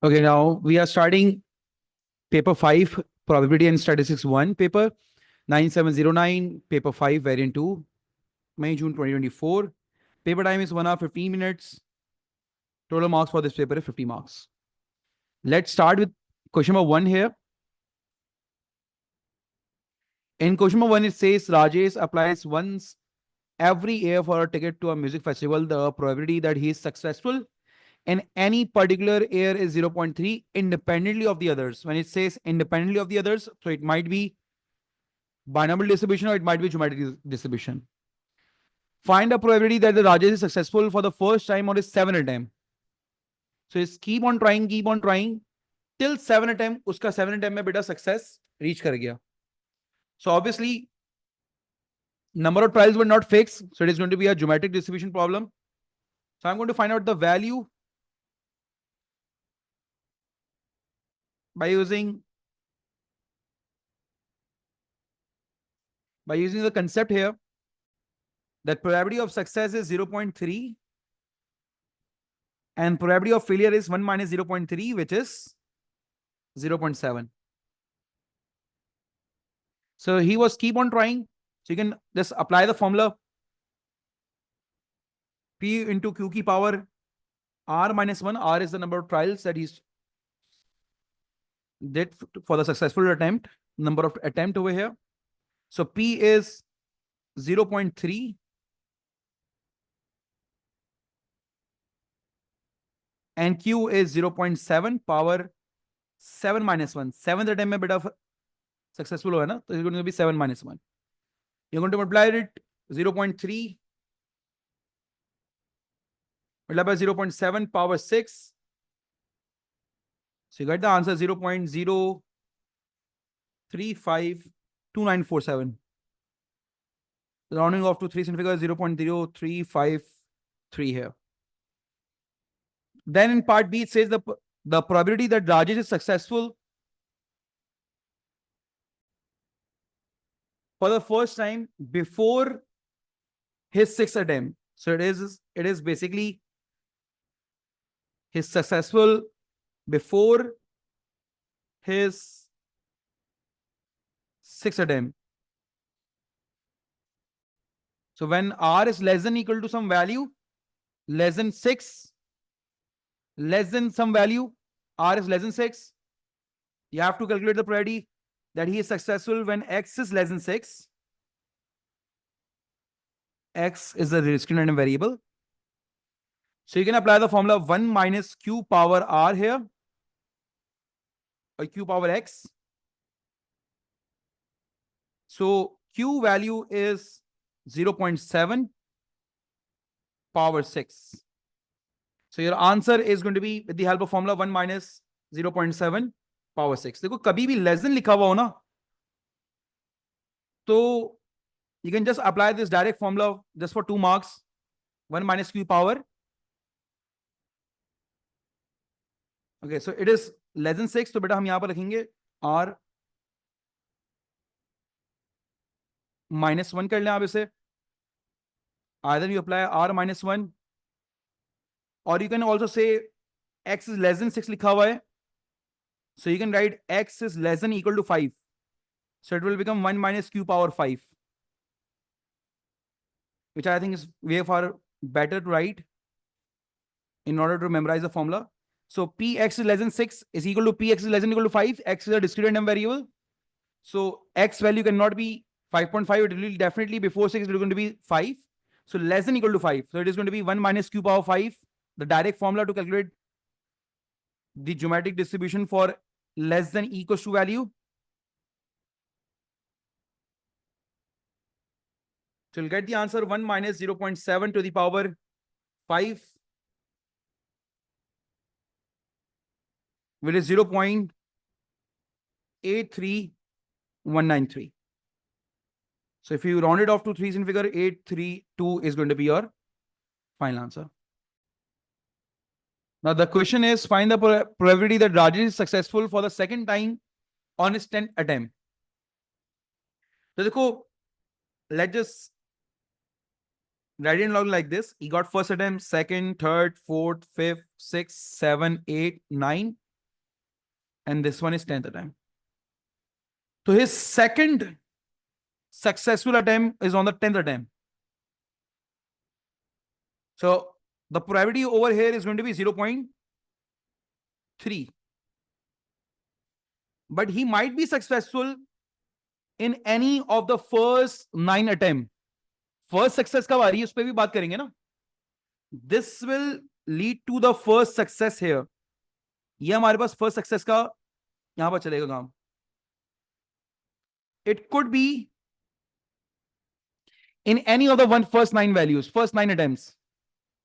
Okay, now we are starting paper 5, probability and statistics 1 paper, 9709, paper 5, variant 2, May, June 2024. Paper time is 1 hour 15 minutes. Total marks for this paper is 50 marks. Let's start with question number 1 here. In question number 1, it says Rajesh applies once every year for a ticket to a music festival. The probability that he is successful in any particular year is 0.3 independently of the others. When it says independently of the others, so it might be binomial distribution or it might be geometric distribution. Find a probability that the Rajesh is successful for the first time on his 7th attempt. So he's keep on trying till 7 attempt. Uska 7 attempt mein beta success reach kar gaya. So obviously number of trials were not fixed, so it is going to be a geometric distribution problem. So I'm going to find out the value by using the concept here that probability of success is 0.3 and probability of failure is 1 minus 0.3, which is 0.7. So he was keep on trying. So you can just apply the formula P into Q ki power R minus 1. R is the number of trials that he's did for the successful attempt, number of attempt over here. So P is 0.3 and Q is 0.7 power 7 minus 1. 7th attempt mein beta successful hoga na, so it's going to be 7 minus 1. You're going to multiply it 0.3 multiplied by 0.7 power 6. So you get the answer 0.0352947. Rounding off to 3 figure 0.0353 here. Then in part B, it says the probability that Rajesh is successful for the first time before his 6th attempt. So it is basically his successful before his 6th attempt. So when R is less than equal to some value, less than 6, less than some value, R is less than 6, you have to calculate the probability that he is successful when X is less than 6. X is a discriminant variable. So you can apply the formula 1 minus Q power R here, or Q power X. So Q value is 0.7 power 6. So your answer is going to be with the help of formula 1 minus 0.7 power 6. देखो कभी भी less than लिखा हुआ हो ना, तो you can just apply this direct formula just for 2 marks. 1 minus Q power. Okay, so it is less than 6. तो बेटा हम यहाँ पर रखेंगे R minus 1 कर लें आप इसे. Either you apply R minus 1 or you can also say X is less than 6 लिखा हुआ है. So you can write X is less than equal to 5. So it will become 1 minus Q power 5. Which I think is way far better to write in order to memorize the formula. So Px is less than 6 is equal to Px is less than equal to 5. X is a discrete random variable. So X value cannot be 5.5. It will definitely before 6 it is going to be 5. So less than equal to 5. So it is going to be 1 minus Q power 5. The direct formula to calculate the geometric distribution for less than equals to value. So you'll get the answer 1 minus 0.7 to the power 5, which is 0.83193. So if you round it off to 3 in figure, 832 is going to be your final answer. Now the question is, find the probability that Rajesh is successful for the 2nd time on his 10th attempt. So देखो, let's just write it in log like this. He got first attempt, 2nd, 3rd, 4th, 5th, 6th, 7th, 8th, 9th. and this one is 10th attempt. So his second successful attempt is on the 10th attempt. So the probability over here is going to be 0.3. But he might be successful in any of the first 9 attempts. First success कब आ रही है उस पर भी बात करेंगे ना. This will lead to the first success here. ये हमारे पास first success का यहां पर चलेगा काम. It could be in any of the first 9 values, first 9 attempts.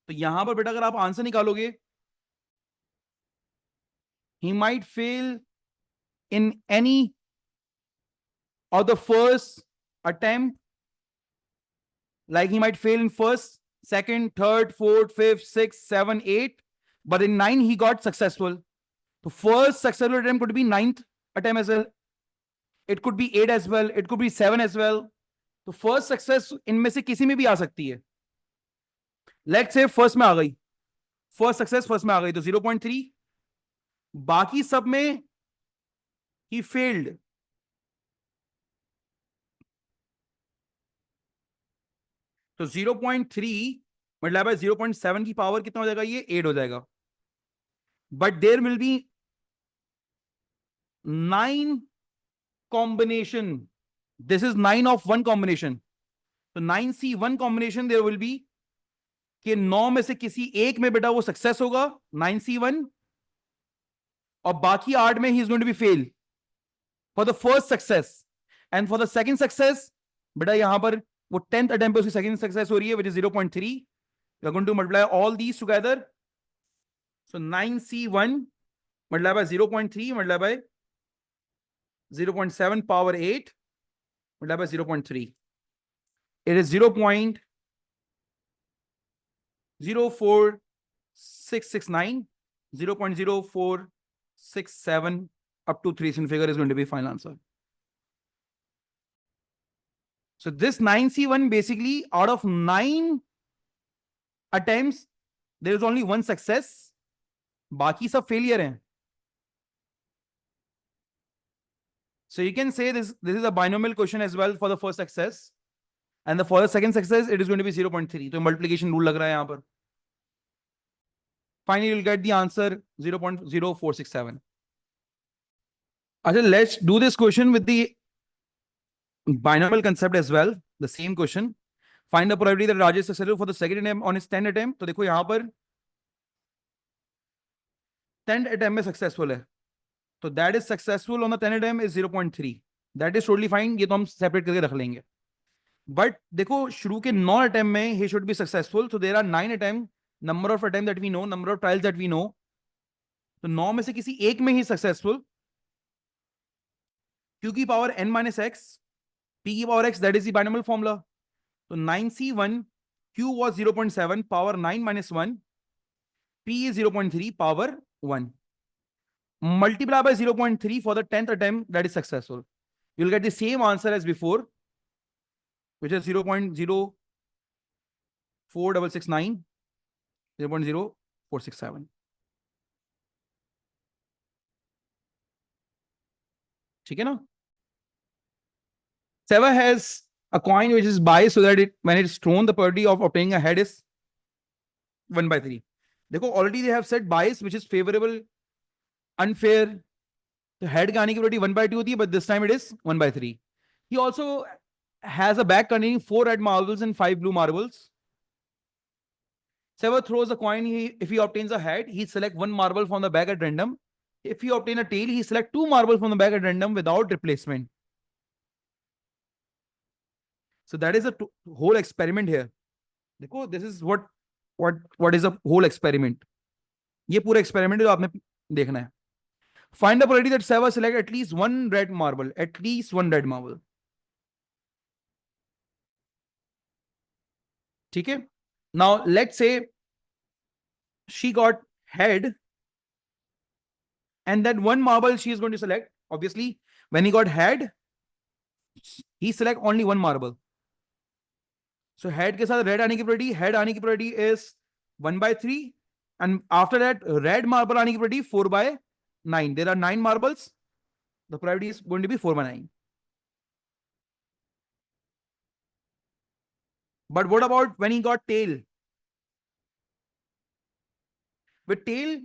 तो यहां पर बेटा अगर आप आंसर निकालोगे, he might fail in any of the first attempt, like he might fail in first, second, third, fourth, fifth, sixth, 7, 8, but in 9 he got successful. So first successful attempt could be 9th attempt as well. It could be 8 as well. It could be 7 as well. तो first success इनमें से किसी में भी आ सकती है. Let's say first में आ गई, फर्स्ट सक्सेस फर्स्ट में आ गई तो 0.3. बाकी सब में ही फेल्ड. तो 0.3 मतलब बाय 0.7 की पावर कितना हो जाएगा, ये 8 हो जाएगा. But there will be 9 combination. This is 9 of 1 combination. So 9C1 combination there will be कि 9 में से किसी एक में बेटा वो सक्सेस होगा 9C1, और बाकी 8 में he is going to be fail for the first success. And for the second success बेटा यहां पर वो 10th attempt पे उसकी second success हो रही है which is 0.3. We are going to multiply all these together. So 9C1 multiplied by 0.3 multiplied by 0.7 power 8 multiplied by 0.3. It is 0.04669, 0.0467 up to 3 figure is going to be final answer. So this 9C1 basically out of 9 attempts there is only 1 success, बाकी सब failure हैं. So you can say this is a binomial question as well for the first success, and for the second success it is going to be 0.3. तो multiplication rule लग रहा है यहाँ पर. Finally you'll get the answer 0.0467. Okay, let's do this question with the binomial concept as well. The same question. Find the probability that Rajesh is successful for the second attempt on his 10th attempt. तो देखो यहाँ पर 10th attempt में successful है. तो that is successful on the 10th attempt is 0.3. That is totally fine. ये तो हम separate करके रख लेंगे. But देखो शुरू के 9 attempt में he should be successful. So there are 9 attempts. Number of attempts that we know, number of trials that we know. तो 9 में से किसी एक में ही successful. Q की power n minus x, p की power x, that is the binomial formula. So 9C1, Q was 0.7, power 9 minus 1, p is 0.3, power 1. Multiply by 0.3 for the 10th attempt, that is successful. You'll get the same answer as before, which is 0.04669, 0.0467. ठीक है ना? Seva has a coin which is biased so that when it is thrown, the probability of obtaining a head is 1 by 3. देखो already they have said bias which is favorable, unfair. तो head का आने की probability 1 by 2 होती है, but this time it is 1 by 3. He also has a bag containing 4 red marbles and 5 blue marbles. Seva throws a coin. If he obtains a head, he select 1 marble from the bag at random. If he obtain a tail, he select 2 marbles from the bag at random without replacement. So that is a whole experiment here. देखो, this is what is a whole experiment. ये पूरा experiment जो आपने देखना है. Find the probability that Seva select at least 1 red marble. At least 1 red marble. ठीक है? Now let's say she got head, and that 1 marble she is going to select. Obviously, when he got head, he select only 1 marble. So head के साथ red आने की probability, head आने की probability is 1 by 3, and after that red marble आने की probability 4 by 9. There are 9 marbles. The probability is going to be 4 by 9. But what about when he got tail? With tail,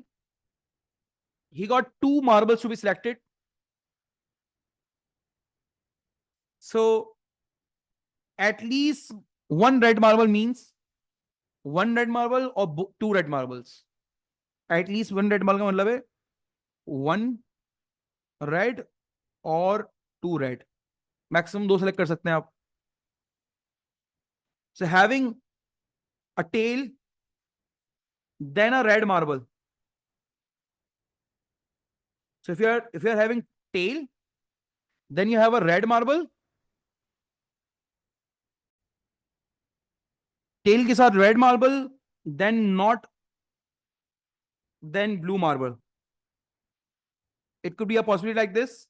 he got 2 marbles to be selected. So at least 1 red marble means 1 red marble or 2 red marbles. At least 1 red marble का मतलब है 1 red और 2 red. Maximum 2 select कर सकते हैं आप. So having a tail, then a red marble. So if you are having tail, then you have a red marble. Tail के साथ red marble, then blue marble. It could be a possibility like this.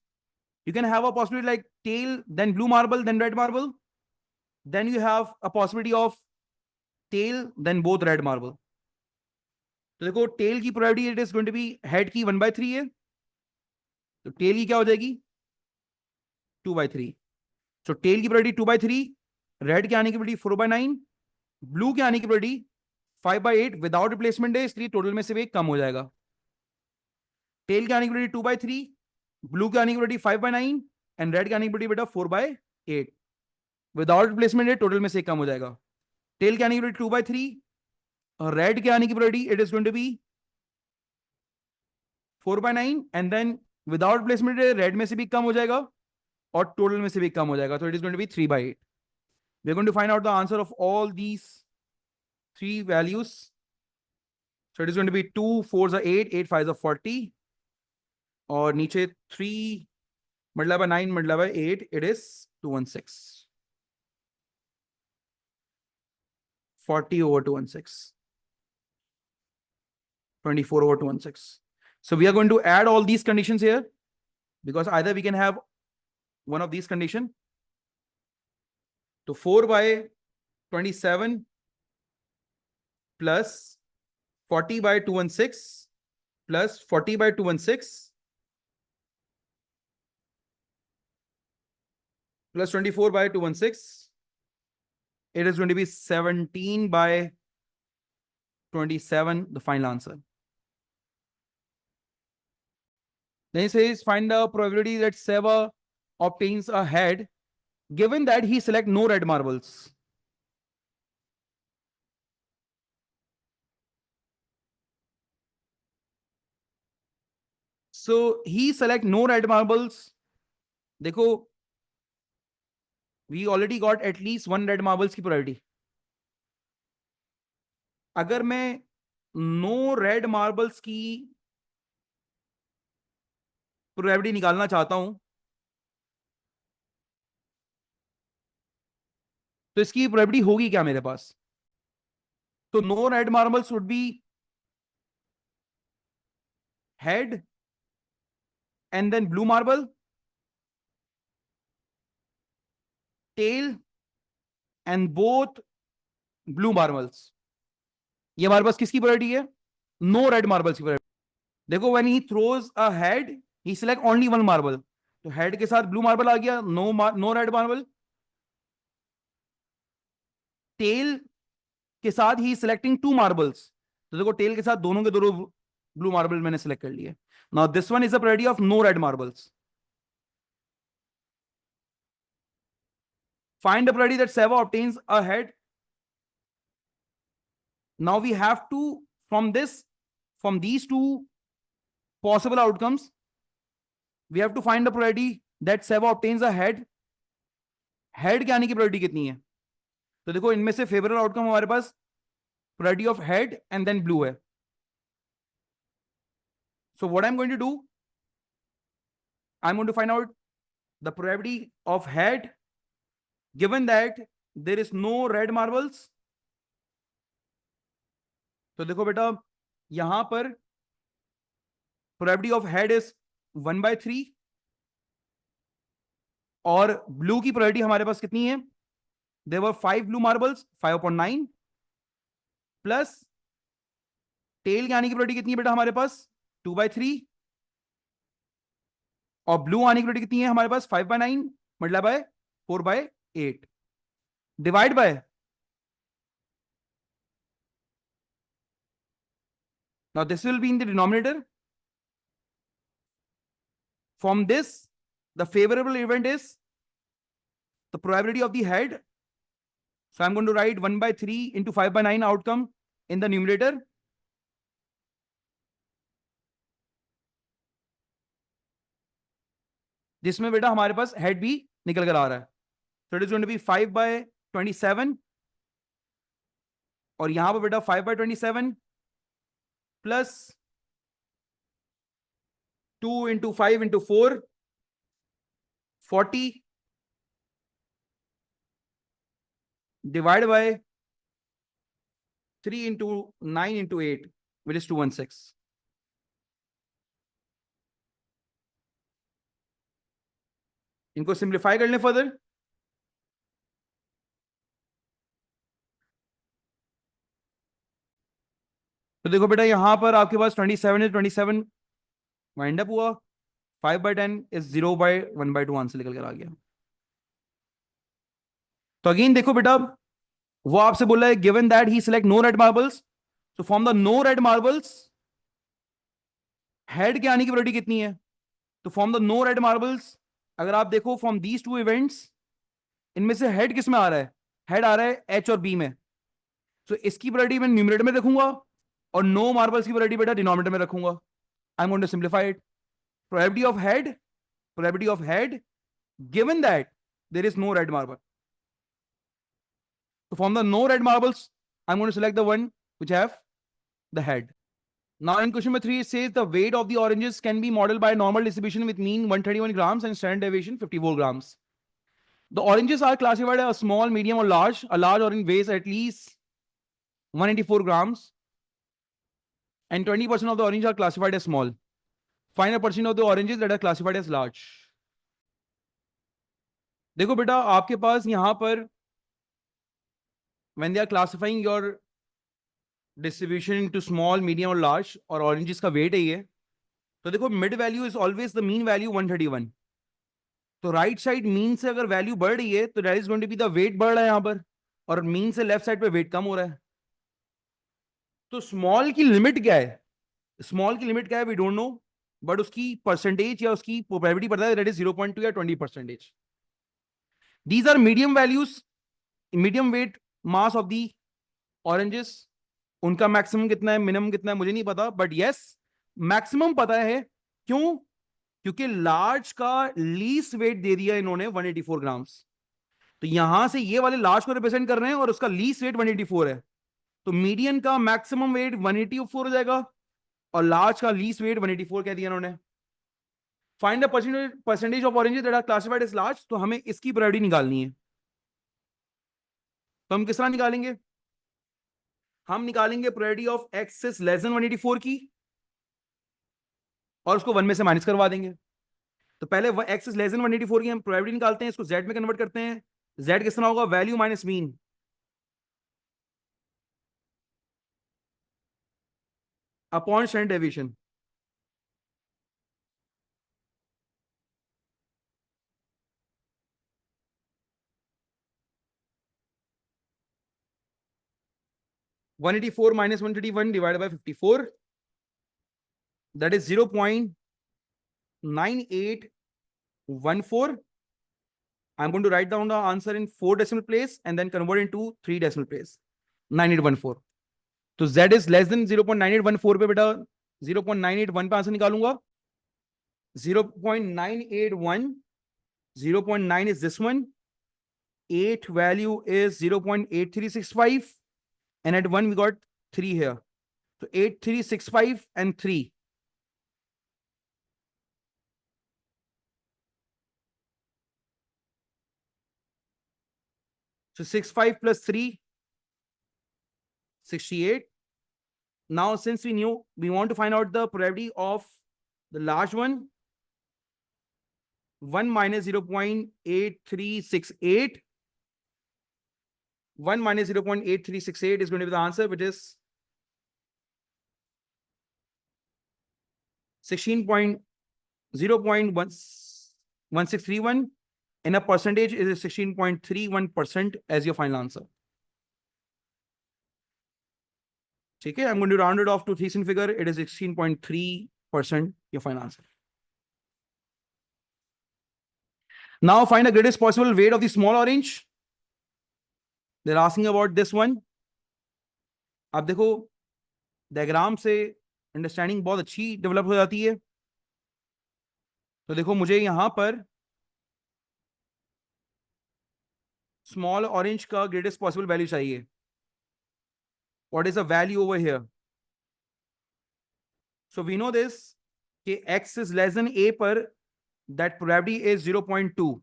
You can have a possibility like tail, then blue marble, then red marble. Then you have a possibility of tail, then both red marble. तो देखो tail की probability it is going to be head की 1/3 है. तो tail की क्या हो जाएगी 2/3. So tail की probability 2/3, red के आने की probability 4/9, blue के आने की probability 5/8 विदाउट रिप्लेसमेंट है, इसलिए टोटल में से एक कम हो जाएगा. टेल के आने की probability 2/3, ब्लू के आने की probability 5/9 एंड रेड के आने की probability बेटा 4/8 विदाउट रिप्लेसमेंट है, टोटल में से एक कम हो जाएगा. टेल के आने की probability 2/3, रेड के आने की probability it is going to be 4/9 and then without replacement red में से भी कम हो जाएगा और टोटल में से भी कम हो जाएगा. तो it is going to be 3/8. We are going to find out the answer of all these 3 values. So it is going to be 2 4s are 8, 8 5s are 40. और नीचे 3 multiplied by 9 multiplied by 8, it is 216. 40 over 216. 24 over 216. So we are going to add all these conditions here because either we can have one of these conditions. So 4 by 27 plus 40 by 216 plus 40 by 216 plus 24 by 216. It is going to be 17 by 27, the final answer. Then it says find the probability that Seva obtains a head given that he select no red marbles. So he select no red marbles. देखो, we already got at least 1 red marbles की probability. अगर मैं no red marbles की probability निकालना चाहता हूं तो इसकी probability होगी क्या मेरे पास? तो no red marbles would be head and then blue marble, tail and both blue marbles. ये हमारे पास किसकी probability है? No red marbles की probability. देखो when he throws a head, he select only 1 marble. तो head के साथ blue marble आ गया, no red marble. tail के साथ ही selecting 2 marbles. तो देखो tail के साथ दोनों के दोनों blue marble मैंने select कर लिए. Now this one is the probability of no red marbles. Find the probability that Seva obtains a head. Now we have to, from these two possible outcomes, we have to find the probability that Seva obtains a head. Head के आने की probability कितनी है? तो देखो इनमें से favourable outcome हमारे पास probability of head and then blue है. So what I'm going to do, I'm going to find out the probability of head given that there is no red marbles. तो देखो बेटा यहां पर probability of head is 1/3 और blue की probability हमारे पास कितनी है? There were 5 blue marbles, 5/9 plus tell के आने की probability कितनी है बेटा हमारे पास? 2/3 और ब्लू आने की प्रोबेबिलिटी कितनी है हमारे पास? 5/9 multiply by 4/8 divide by, now this will be in the denominator. From this, the favorable event is the probability of the head. So I'm going to write 1/3 into 5/9 outcome in the numerator. जिसमें बेटा हमारे पास head भी निकल कर आ रहा है. So it is going to be 5/27 और यहां पर बेटा 5/27 plus 2 into 5 into 4 40 divided by 3 into 9 into 8 which is 216. इनको सिंप्लीफाई कर लें फर्दर. तो देखो बेटा यहां पर आपके पास 27 है, 27 वाइंड अप हुआ, 5/10 इज 0/1/2 आंसर निकल कर आ गया. तो अगेन देखो बेटा वो आपसे बोला है given that he select no red marbles, so from the no red marbles head के आने की प्रोबेबिलिटी कितनी है? तो from the no red marbles अगर आप देखो फ्रॉम दीज टू इवेंट्स, इनमें से हेड किस में आ रहा है? हेड आ रहा है एच और बी में. सो इसकी प्रोबेबिलिटी मैं न्यूमरेटर में रखूंगा और नो मार्बल्स की प्रोबेबिलिटी बेटा डिनोमिनेटर में रखूंगा. I am going to simplify it. Probability of head given that there is no red marble. So from the no red marbles, I'm going to select the one which have the head. Now in question number 3, it says the weight of the oranges can be modeled by normal distribution with mean 131 grams and standard deviation 54 grams. The oranges are classified as small, medium or large. A large orange weighs at least 184 grams and 20% of the oranges are classified as small. Find a percent of the oranges that are classified as large. देखो बेटा आपके पास यहां पर when they are classifying your distribution into small, medium और large और oranges का weight है ये, तो देखो mid value is always the mean value 131. तो राइट साइड मीन से अगर वैल्यू बढ़ रही है तो that is going to be the weight बढ़ रहा है यहां पर, और मीन से लेफ्ट साइड पे वेट कम हो रहा है. तो स्मॉल की लिमिट क्या है? स्मॉल की लिमिट क्या है वी डोंट नो, बट उसकी परसेंटेज या उसकी प्रोबेबिलिटी पता है दैट इज 0.2 या 20%. These are medium values, medium weight mass of the oranges. उनका मैक्सिमम कितना है, मिनिमम कितना है मुझे नहीं पता, बट यस मैक्सिमम पता है. क्यों? क्योंकि लार्ज का लीस्ट वेट दे दिया इन्होंने 184 ग्राम्स. तो यहां से ये वाले लार्ज को रिप्रेजेंट कर रहे हैं और उसका लीस्ट वेट 184 है. तो मीडियन का मैक्सिमम वेट 184 हो जाएगा और लार्ज का लीस्ट वेट 184 कह दिया इन्होंने. Find the percentage of oranges that are classified as large. तो हमें इसकी प्रोबेबिलिटी निकालनी है. तो हम किस तरह निकालेंगे? हम निकालेंगे probability of x is less then 184 की और उसको 1 में से माइनस करवा देंगे. तो पहले एक्स इज लेस देन 184 की हम प्रोबेबिलिटी निकालते हैं, इसको जेड में कन्वर्ट करते हैं. जेड किस तरह होगा? Value minus mean upon standard deviation. One eighty four minus 131 divide by 54, that is 0.9814. I'm going to write down the answer in 4 decimal place and then convert into 3 decimal place. 9814. तो z is less than 0.9814 पे बेटा 0.981 पे answer निकालूंगा. 0.981, 0.9 is this one, 8 value is 0.8365 and at 1 we got 3 here. So 8365 and 3. So 65 plus 3, 68. Now, since we knew, we want to find out the probability of the large one. 1 minus 0.8368. 1 minus 0.8368 is going to be the answer, which is 16.9. 0.1631 in a percentage is 16.31% as your final answer. Okay, I'm going to round it off to 3 figure. It is 16.3% your final answer. Now find the greatest possible weight of the small orange. They're asking about this one. अब देखो diagram से understanding बहुत अच्छी develop हो जाती है. तो देखो मुझे यहां पर स्मॉल ऑरेंज का ग्रेटेस्ट पॉसिबल वैल्यू चाहिए. What is the value over here? So we know this कि x is less than a पर that probability is 0.2.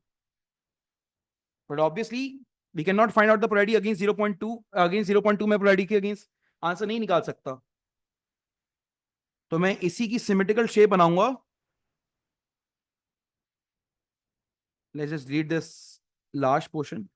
But obviously we cannot find out the probability against 0.2. Against 0.2 में probability के against answer नहीं निकाल सकता. तो मैं इसी की सिमेट्रिकल शेप बनाऊंगा. Let's just read this large portion.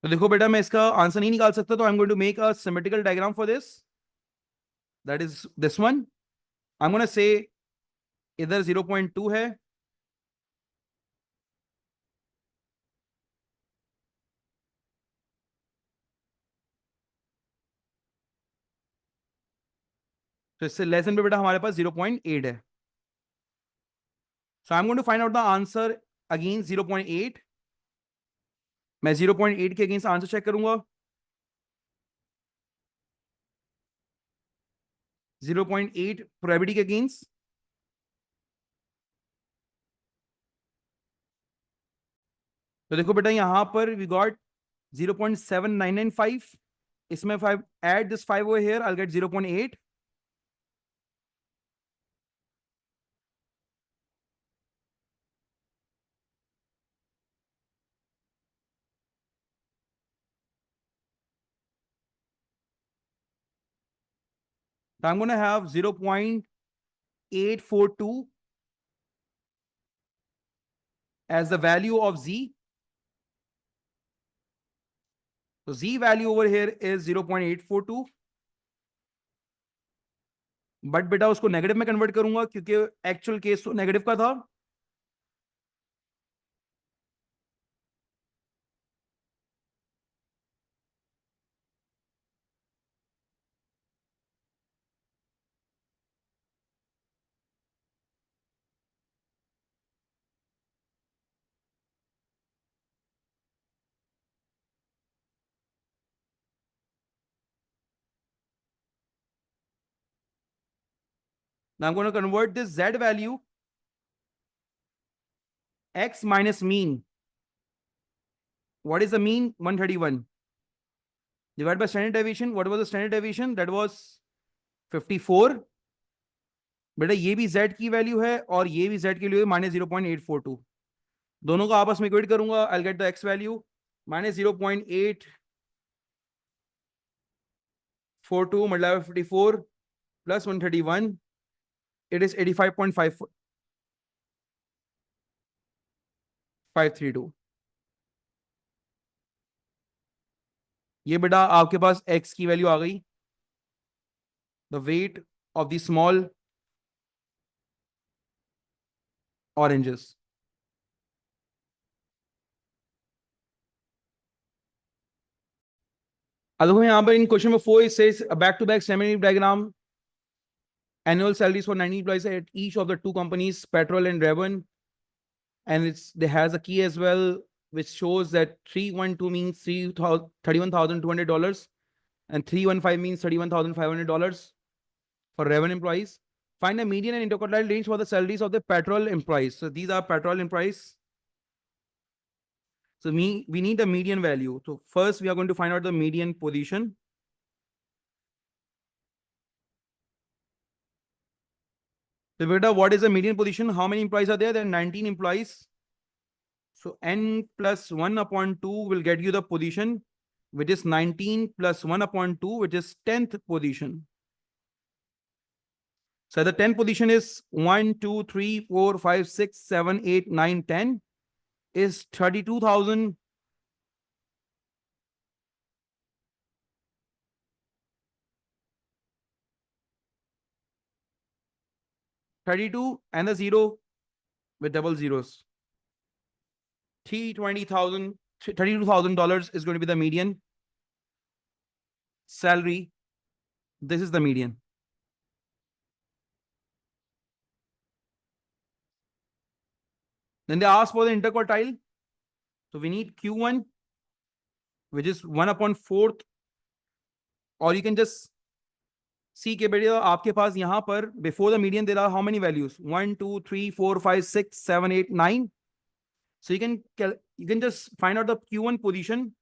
तो देखो बेटा मैं इसका आंसर नहीं निकाल सकता, तो I am going to make a symmetrical diagram for this. That is this one. I am gonna say इधर 0.2 है, तो इससे लेस देन पे बेटा हमारे पास 0.8 है. So I am going to find out the answer against 0.8. मैं 0.8 के अगेंस्ट आंसर चेक करूंगा. 0.8 प्रोबेबिलिटी के अगेंस्ट. तो देखो बेटा यहां पर वी गॉट 0.7995. इसमें 5 add this 5 over here, I will get 0.8. So I'm going to have 0.842 as the value of z. So z value over here is 0.842. But बेटा उसको नेगेटिव में कन्वर्ट करूंगा क्योंकि एक्चुअल केस तो नेगेटिव का था. Now I'm going to convert this z value, x minus mean. What is the mean? 131. Divided by standard deviation. What was the standard deviation? That was 54. बेटा ये भी z की value है और ये भी z के लिए -0.842. दोनों को आपस में इक्वेट करूंगा. I will get the x value -0.842 multiplied by 54 plus 131. It is 85.532. ये बेटा आपके पास x की वैल्यू आ गई. The weight of the small oranges. अब देखो यहाँ पर इन क्वेश्चन में 4 it says a back to back semi diagram. Annual salaries for 90 employees at each of the two companies, Petrol and Revon. And they has a key as well, which shows that 312 means $31,200 and 315 means $31,500 for Revon employees. Find the median and interquartile range for the salaries of the Petrol employees. So these are Petrol employees. So we need the median value. So first we are going to find out the median position. So beta, what is the median position? How many employees are there? There are 19 employees. So n plus 1 upon 2 will get you the position, which is 19 plus 1 upon 2, which is 10th position. So the 10th position is 1, 2, 3, 4, 5, 6, 7, 8, 9, 10 is 32,000. 32 and the 0 with double zeros. $32,000 is going to be the median salary. This is the median. Then they ask for the interquartile. So we need Q1, which is 1 upon 4th. Or you can just see के बेटा आपके पास यहाँ पर before the median there are how many values? 1, 2, 3, 4, 5, 6, 7, 8, 9. So you can just find out the Q1 position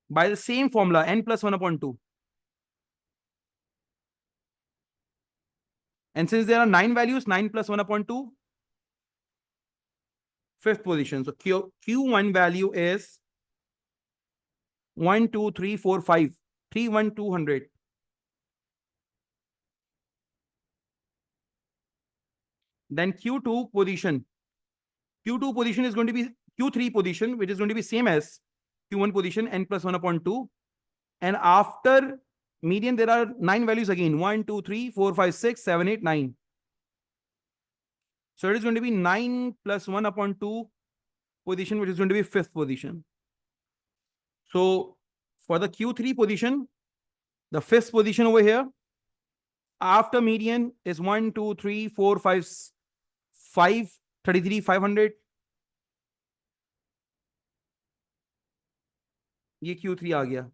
by the same formula, n plus 1 upon 2. And since there are 9 values, 9 plus 1 upon 2, fifth position. So Q1 value is 1, 2, 3, 4, 5, 3, 1, 200. Then Q2 position. Q2 position is going to be Q3 position, which is going to be same as Q1 position, n plus 1 upon 2. And after median, there are 9 values again. 1, 2, 3, 4, 5, 6, 7, 8, 9. So it is going to be 9 plus 1 upon 2 position, which is going to be fifth position. So for the Q3 position, the fifth position over here, after median is 1, 2, 3, 4, 5, 5, 33, 500. ये Q3 आ गया.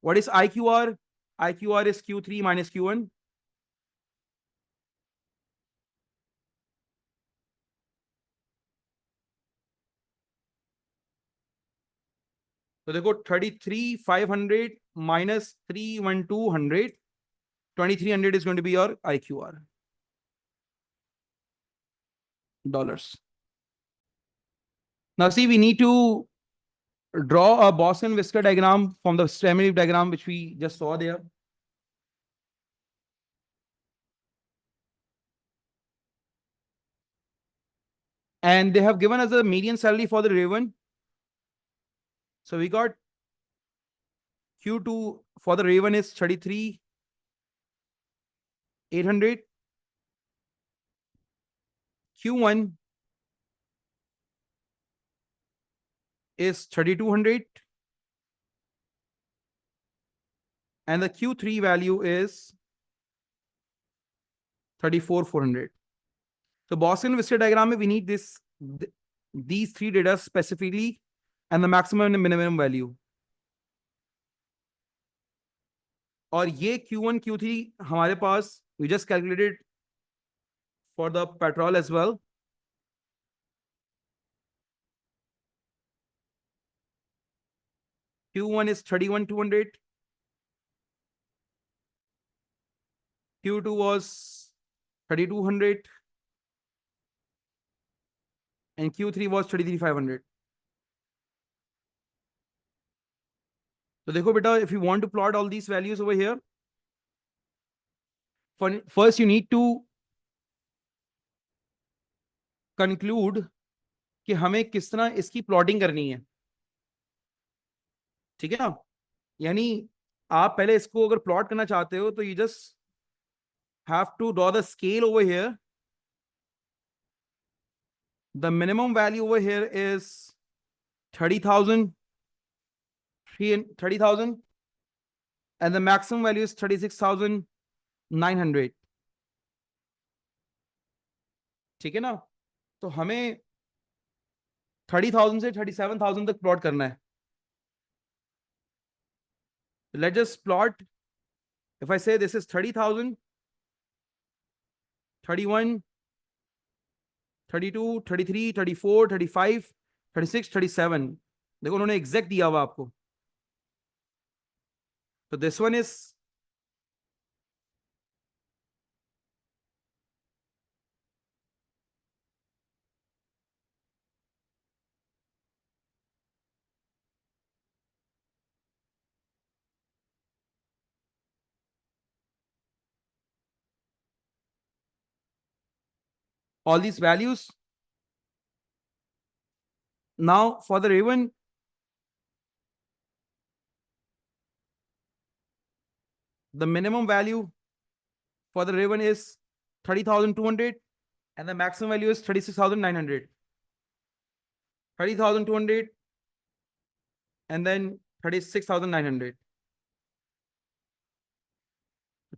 What is IQR? IQR is Q3 minus Q1. तो देखो 33,500 minus 3,1,200. 2,300 is going to be your IQR. Dollars. Now see, we need to draw a Boston-Whisker diagram from the Stemleaf diagram, which we just saw there. And they have given us a median salary for the Raven. So we got Q2 for the Raven is 33,800. Q1 is 3,200. And the Q3 value is 34,400. So Boston-Whisker diagram, we need these three data specifically and the maximum and minimum value. और ये Q1, Q3 हमारे पास we just calculated for the petrol as well. Q1 is 31,200. Q2 was 3,200. And Q3 was 33,500. So देखो बेटा, if you want to plot all these values over here, first you need to conclude कि हमें किस तरह इसकी plotting करनी है. ठीक है ना? यानी आप पहले इसको अगर प्लॉट करना चाहते हो तो you just have to draw the scale over here. The minimum value over here is 30,000. 30,000. And the maximum value is 36,900. ठीक है ना? तो हमें 30,000 से 37,000 तक प्लॉट करना है. Let's just plot. If I say this is 30,000, 31, 32, 33, 34, 35, 36, 37. देखो उन्होंने एग्जैक्ट दिया हुआ आपको. तो this one is all these values. Now for the Raven, the minimum value for the Raven is 30,200 and the maximum value is 36,900. 30,200 and then 36,900.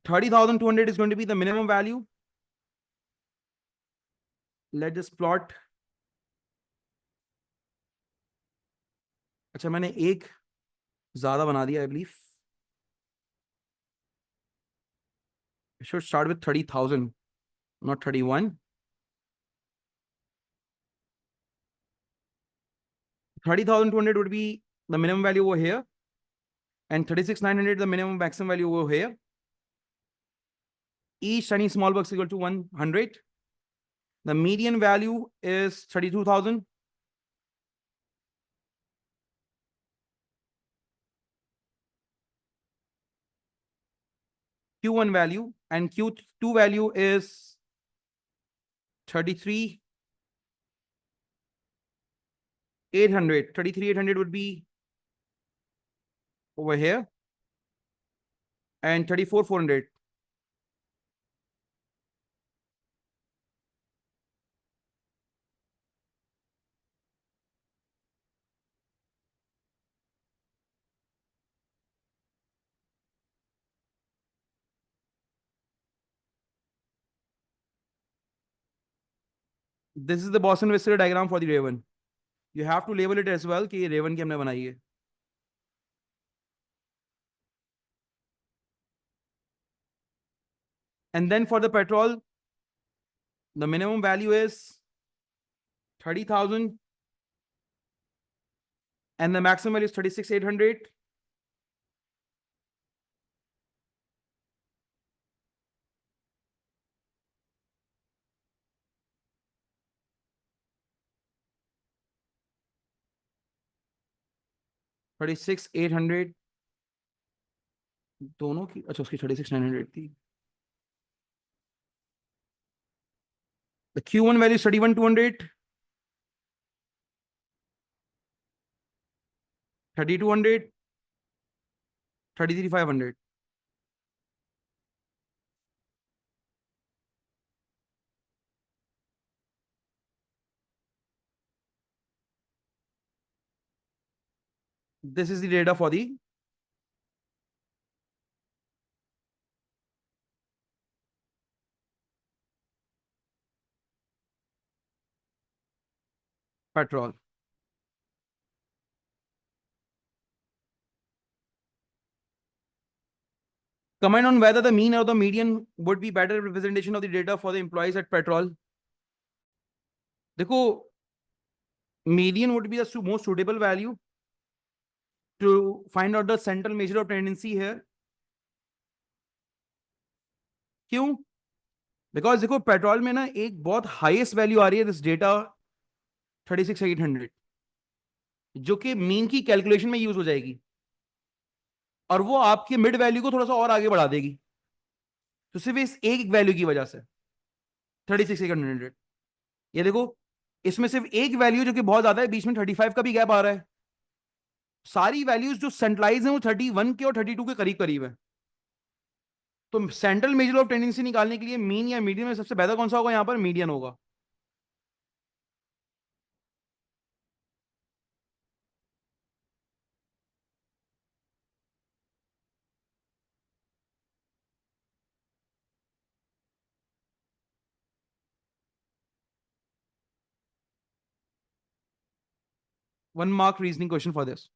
30,200 is going to be the minimum value. Let's just plot. अच्छा मैंने एक ज़्यादा बना दिया, I believe. It should start with 30,000, not 31. 30,200 would be the minimum value over here, and 36,900 the minimum maximum value over here. Each tiny small box equal to 100. The median value is 32,000. Q1 value and Q2 value is 33,800. 33,800 would be over here, and 34,400. This is the Boston-Wheeler diagram for the Raven. You have to label it as well कि ये Raven की हमने बनाई है. And then for the petrol, the minimum value is 30,000 and the maximum value is 36,800. दोनों की, अच्छा उसकी 36,900 थी. The Q1 value is 31,200, 32,200, 33,500. This is the data for the petrol. Comment on whether the mean or the median would be better representation of the data for the employees at petrol. देखो, median would be the most suitable value to find out the central measure of tendency here. क्यों? Because देखो petrol में ना एक बहुत highest value आ रही है this data 36,800 जो कि मीन की कैलकुलेशन में यूज हो जाएगी और वो आपके मिड वैल्यू को थोड़ा सा और आगे बढ़ा देगी. तो सिर्फ इस एक वैल्यू की वजह से 36,800. ये देखो इसमें सिर्फ एक वैल्यू जो कि बहुत ज्यादा है, बीच में 35 का भी गैप आ रहा है. सारी वैल्यूज जो सेंट्रलाइज है वो 31 के और 32 के करीब करीब है. तो सेंट्रल मेजर ऑफ टेंडेंसी निकालने के लिए मीन या मीडियन में सबसे बेहतर कौन सा होगा? यहां पर मीडियन होगा. One mark reasoning question for this.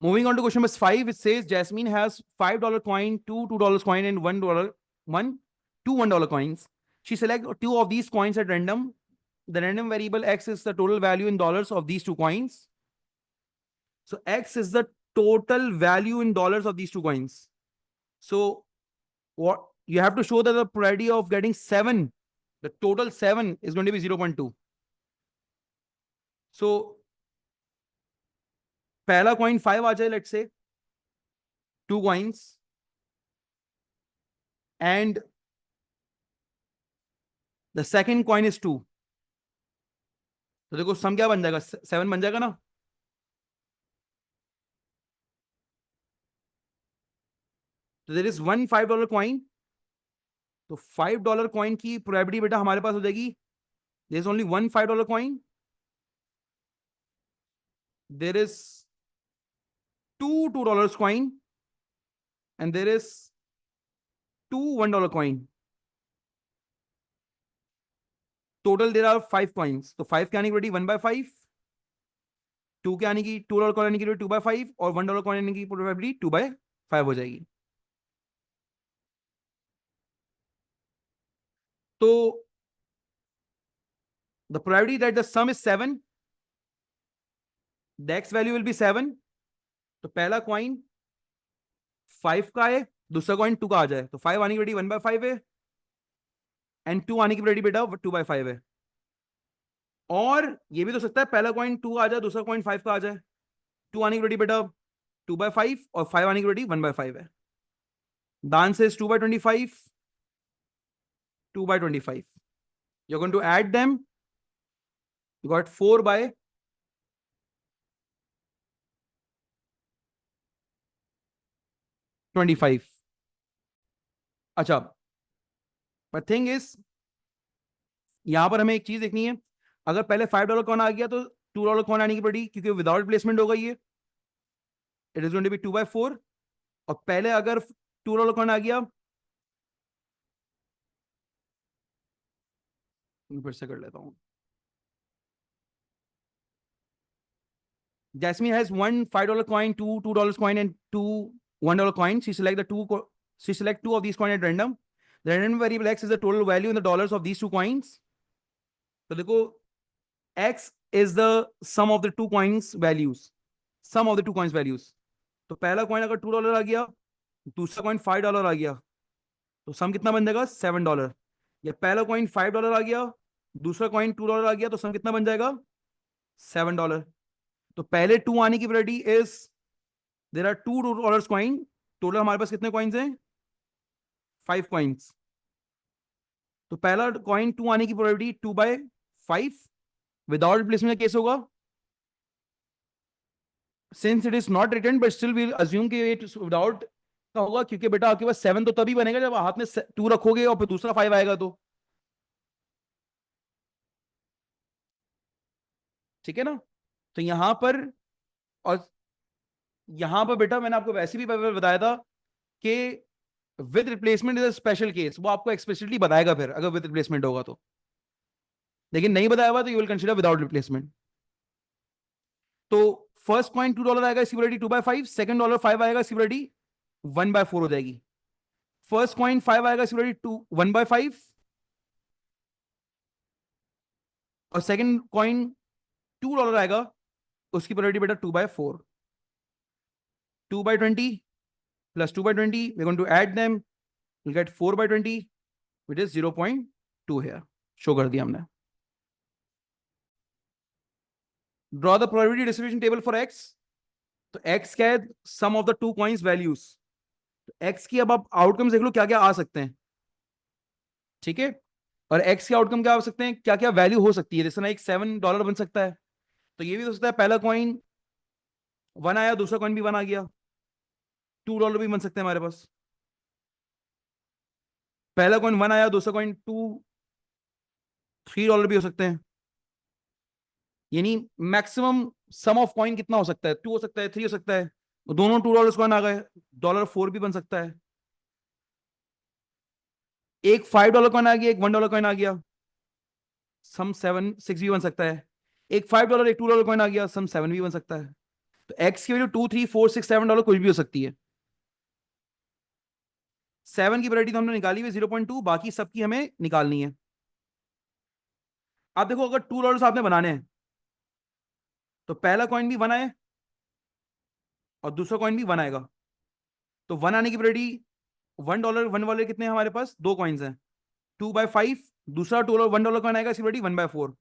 Moving on to question number 5, it says Jasmine has $5 coin, two $2 coin, and two $1 coins. She selects two of these coins at random. The random variable X is the total value in dollars of these two coins. So X is the total value in dollars of these two coins. So what you have to show that the probability of getting 7, the total 7 is going to be 0.2. So पहला coin 5 आ जाए, let's say 2 coins, and the second coin is 2। तो देखो सम क्या बन जाएगा, 7 बन जाएगा ना। तो देर इज वन $5 कॉइन। तो $5 कॉइन की प्रोबेबिलिटी बेटा हमारे पास हो जाएगी, there is only one $5 coin, there is $2 coin, and there is two $1 coin. Total there are 5 coins. तो 5 के आने की प्रोबेबिलिटी 1/5, 2 के आने की $2 कॉइन आने की प्रोबेबिलिटी 2/5, और $1 कॉइन आने की प्रोबेबिलिटी 2/5 हो जाएगी। तो the probability that the sum is 7, the x value will be 7। तो पहला कॉइन 5 का है, दूसरा कॉइन 2 का आ जाए, तो 5 आने की प्रोबेबिलिटी 1/5 है, एंड 2 आने की प्रोबेबिलिटी बेटा 2/5 है। और ये भी तो सकता है पहला कॉइन 2 आ जाए, दूसरा कॉइन 5 का आ जाए। 2 आने की प्रोबेबिलिटी बेटा 2/5, और 5 आने की प्रोबेबिलिटी 1/5 है। The answer is 2/25, 2/25। You're going to add them. You got 4/25। अच्छा, but thing is यहां पर हमें एक चीज देखनी है, अगर पहले $5 कौन आ गया तो $2 कौन आने की पड़ी, क्योंकि विदाउट प्लेसमेंट होगा ये, it is going to be 2/4। और पहले अगर $2 कौन आ गया, फिर से कर लेता हूं। Jasmine has one $5 coin, two $2 coin, and two $1 coin. She select the she select two of these coins at random. The random variable x is the total value in the dollars of these two coins. तो देखो x is the sum of the two coins values, sum of the two coins values। तो पहला coin अगर $2 आ गया, दूसरा coin $5 आ गया, तो सम कितना बन जाएगा, $7। या पहला कॉइन $5 आ गया, दूसरा कॉइन $2 आ गया, तो सम कितना बन जाएगा, $7। तो पहले 2 आने की probability is, there are $2 coin. Total हमारे पास कितने कॉइन्स हैं, 5 कॉइन्स। तो पहला कॉइन 2 आने की प्रोबेबिलिटी 2/5। विदाउट रिप्लेसमेंट का केस होगा, since it is not return but still will assume कि इट विदाउट का होगा, क्योंकि बेटा आपके पास 7 तो तभी बनेगा जब हाथ में 2 रखोगे और फिर दूसरा 5 आएगा तो। ठीक है ना। तो यहां पर, और यहां पर बेटा मैंने आपको वैसे भी बताया था कि with replacement is a special case, वो आपको एक्सप्लिसिटली बताएगा फिर अगर विद रिप्लेसमेंट होगा तो। लेकिन नहीं बताया हुआ तो you will consider without replacement. तो फर्स्ट कॉइन $2 आएगा, इसकी वैल्यूटी 2/5। सेकंड डॉलर 5 आएगा, इसकी वैल्यूटी 1/4 हो जाएगी। फर्स्ट कॉइन 5 आएगा, इसकी वैल्यूटी 1/5, और सेकंड कॉइन $2 आएगा, उसकी प्रोबेबिलिटी बेटा 2/4। 2/20 plus 2/20, we're going to add them, we'll get 4/20, which is 0.2 here। Show कर दिया हमने। Draw the probability distribution table for x। तो x क्या है, sum of the two coins values. तो x की अब आप आउटकम्स देख लो क्या क्या आ सकते हैं। ठीक है, और x के आउटकम क्या आ सकते हैं, क्या क्या वैल्यू हो सकती है। जैसे ना एक $7 बन सकता है, तो ये भी हो सकता है पहला कॉइन 1 आया, दूसरा कॉइन भी 1 आ गया, $2 भी बन सकते हैं हमारे पास। पहला कॉइन 1 आया, दूसरा कॉइन $3 भी हो सकते हैं। यानी मैक्सिमम सम ऑफ कॉइन कितना हो सकता है, 2 हो सकता है, 3 हो सकता है। दोनों $2 कॉइन आ गए, $4 भी बन सकता है। एक $5 कॉइन आ गया, एक $1 कॉइन आ गया, सम 6 भी बन सकता है। एक $5 एक $2 कॉइन आ गया, सम 7 भी बन सकता है। तो एक्स की वैल्यू 2, 3, 4, 6, $7 कुछ भी हो सकती है। 7 की वैरायटी तो हमने निकाली हुई 0.2, बाकी सबकी हमें निकालनी है। आप देखो अगर $2 आपने बनाने हैं, तो पहला कॉइन भी 1 आए और दूसरा कॉइन भी 1 आएगा। तो 1 आने की प्रोबेबिलिटी, $1 1 वाले कितने हैं हमारे पास, 2 कॉइन्स हैं, 2/5। दूसरा $1 कॉइन आएगा, इसकी प्रोबेबिलिटी 1/4।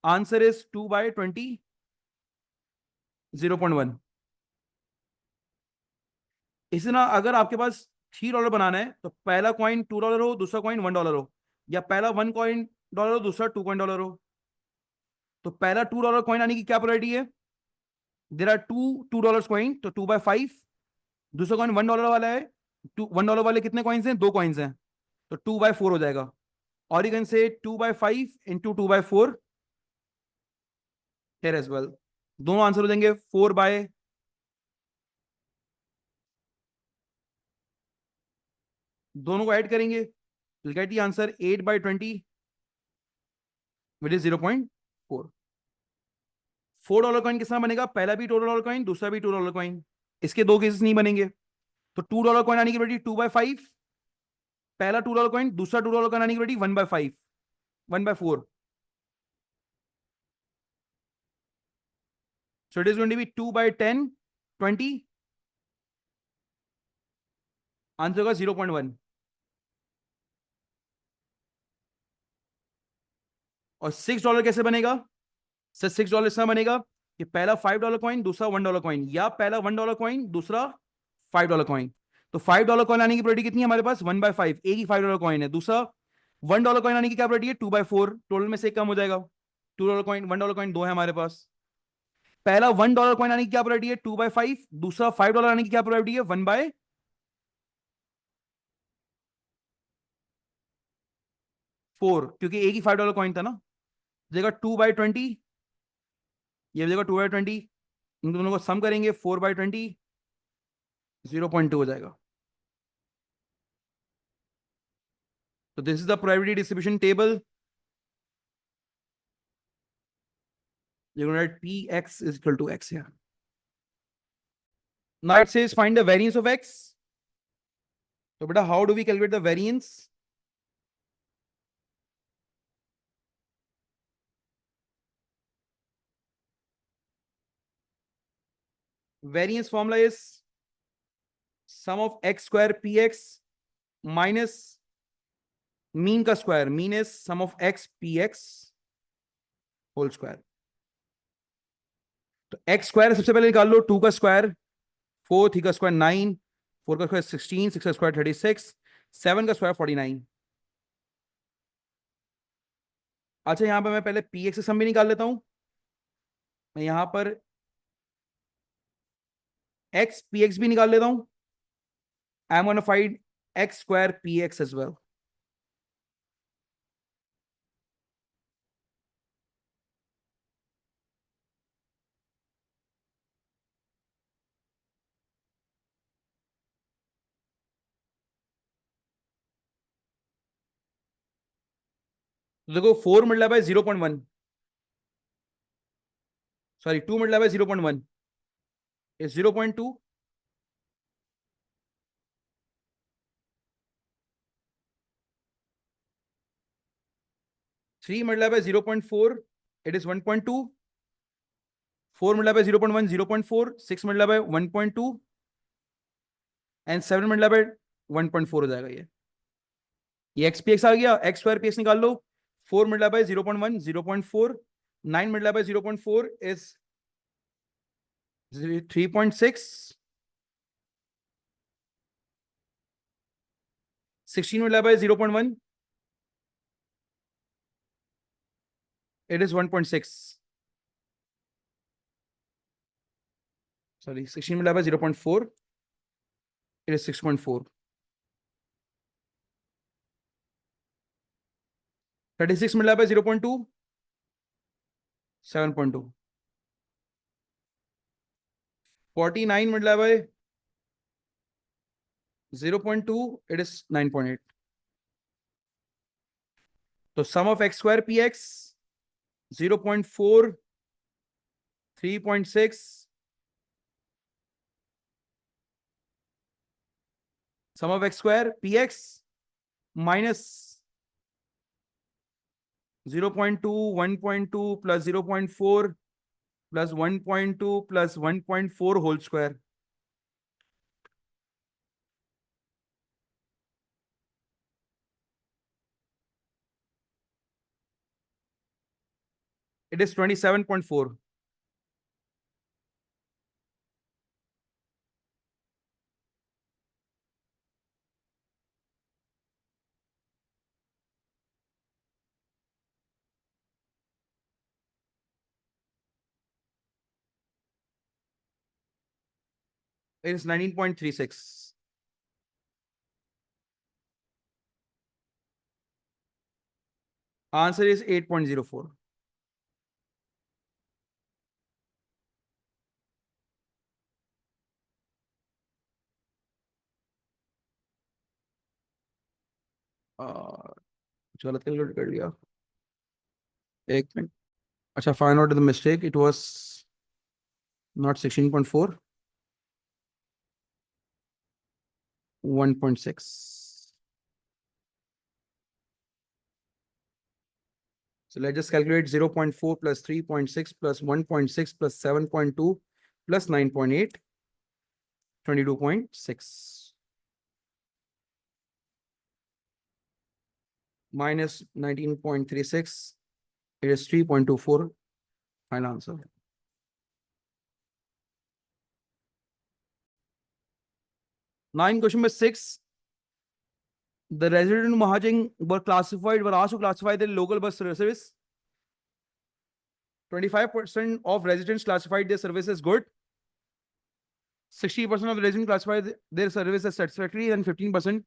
Answer is 2/20, 0.1। इसी तरह अगर आपके पास $3 बनाना है, तो पहला कॉइन $2 हो, दूसरा कॉइन $1 हो, या पहला 1 कॉइन डॉलर हो, दूसरा $2 हो। तो पहला $2 कॉइन आने की क्या प्रोबेबिलिटी है? There are two dollar coin, तो 2/5। दूसरा कॉइन $1 वाला है। $1 वाले कितने कॉइन्स हैं? 2 कॉइन्स हैं, तो 2/4 हो जाएगा। और you can say 2/5 into 2/4 here as well। दोनों आंसर हो जाएंगे 4/। दोनों को ऐड करेंगे, get the answer 8/20 which is 0.4। $4 coin कितना बनेगा? पहला भी $2 कॉइन, दूसरा भी $2 कॉइन। इसके दो केसेस नहीं बनेंगे। तो $2 कॉइन आने की प्रोबेबिलिटी 2/5, पहला $2 कॉइन, दूसरा $2 कॉइन आने की probability 1/5, 1/4। So it is going to be 2/10, 20। Answer होगा 0.1। और $6 कैसे बनेगा? सर $6 इसमें बनेगा कि पहला $5 कॉइन, दूसरा $1 कॉइन, या पहला $1 कॉइन, दूसरा $5 कॉइन। तो $5 कॉइन आने की प्रोबेबिलिटी कितनी है हमारे पास? 1/5। एक ही $5 कॉइन है। दूसरा $1 कॉइन आने की क्या प्रोबेबिलिटी है? 2/4। टोटल में से एक कम हो जाएगा। $2 कॉइन, $1 कॉइन दो है हमारे पास। पहला $1 कॉइन आने की क्या प्रोबेबिलिटी है? 2/5। दूसरा $5 आने की क्या प्रोबेबिलिटी है? 1/4, क्योंकि एक ही $5 कॉइन था ना। जगह 2/20, ये जगह 2/20, इन दोनों को सम करेंगे 4/20, 0.2 हो जाएगा। तो this is the probability distribution table. You're going to write Px is equal to x here. Now it says find the variance of x. So beta, how do we calculate the variance? Variance formula is sum of x square px minus mean का square. Mean is sum of x px whole square. तो x square सबसे पहले निकाल लो। 2 का square 4, 3 का square 9, 4 का square 16, 6 का square 36, 7 का स्क्वायर 49। अच्छा, यहां पर मैं पहले px से सम भी निकाल लेता हूं। मैं यहां पर x px भी निकाल लेता हूं। I'm going to find x square px as well. तो देखो 4 multiply by 0.1, sorry 2 multiply by 0.1 is 0.2। 3 multiply by 0.4 it is 1.2। 4 multiply by 0.1 0.4, 6 multiply by 1.2 and 7 multiply by 1.4 हो जाएगा। ये एक्स पी एक्स आ गया। एक्स स्क्वायर पी एक्स निकाल लो। 4 multiply by 0.1 0.4, 9 multiply by 0.4 is 3.6, 16 multiply by 0.1 it is 1.6, sorry 16 multiplied by 0.4 it is 6.4। 36 multiplied by 0.2 7.2। 49 multiplied by 0.2 it is 9.8। तो sum of x square px 0.4, 3.6, sum of x square px minus 0.2, 1.2 plus 0.4 plus 1.2 plus 1.4 whole square, it is 27.4। It is 19.36. Answer is 8.04. कुछ गलत calculate कर लिया, एक minute. अच्छा, find out the mistake. It was not 16.4, 1.6. So let's just calculate 0.4 plus 3.6 plus 1.6 plus 7.2 plus 9.8, 22.6 minus 19.36. It is 3.24. Final answer. Now in question number 6, the resident Mahajing were asked to classify their local bus service. 25% of residents classified their service as good. 60% of the residents classified their service as satisfactory, and 15%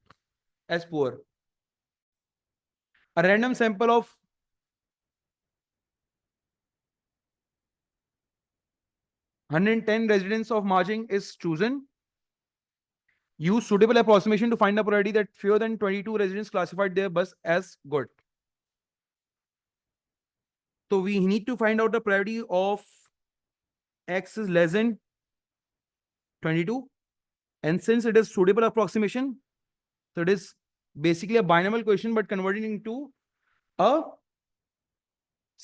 as poor. A random sample of 110 residents of Marjing is chosen. Use suitable approximation to find a probability that fewer than 22 residents classified their bus as good. So we need to find out the probability of X is less than 22. And since it is suitable approximation, so it is basically a binomial question, but converting into a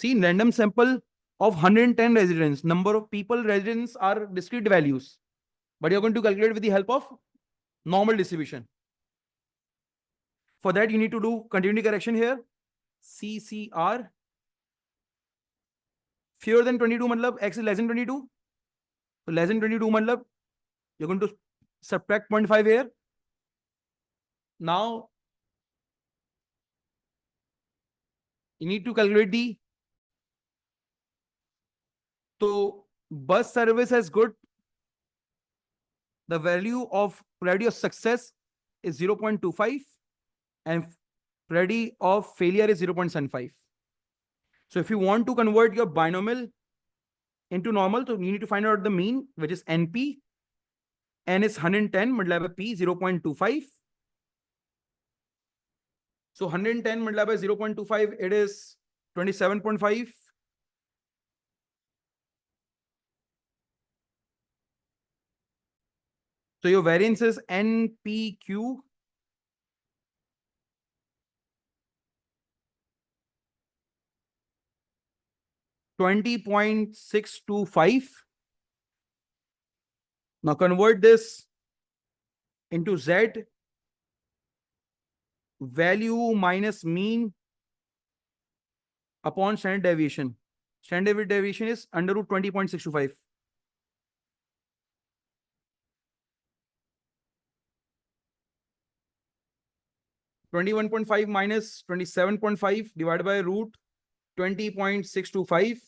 random sample of 110 residents. Number of people residents are discrete values, but you're going to calculate with the help of normal distribution. For that, you need to do continuity correction here. CCR. Fewer than 22 matlab X is less than 22. So less than 22 matlab you're going to subtract 0.5 here. Now you need to calculate the, so bus service as good, the value of probability of success is 0.25 and probability of failure is 0.75. So if you want to convert your binomial into normal, so you need to find out the mean, which is NP. N is 110 multiplied by P, 0.25. So 110 multiplied by 0.25, it is 27.5. So your variance is NPQ. $20.625. Now convert this into Z, value minus mean upon standard deviation. Standard deviation is under root 20.625. 21.5 minus 27.5 divided by root 20.625.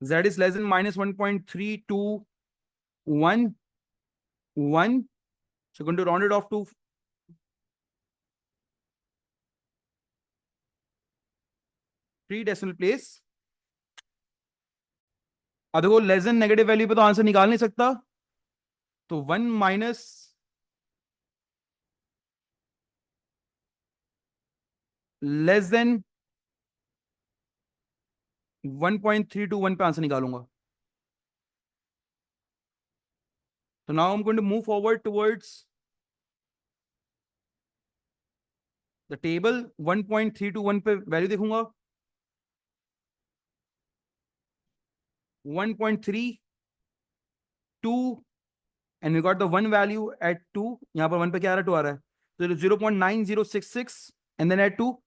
Z is less than minus 1.3211. So going to round it off to 3 decimal place. अब देखो less than negative value पे तो answer निकाल नहीं सकता, तो 1 minus less than 1.321 पे answer निकालूंगा. So now I'm going to move forward towards the table. 1.321 पे वैल्यू देखूंगा, 1.32, and we got the 1 value at 2. यहाँ पर 1 पे क्या आ रहा है, 2 आ रहा है, so it is 0.9066 and then add 2,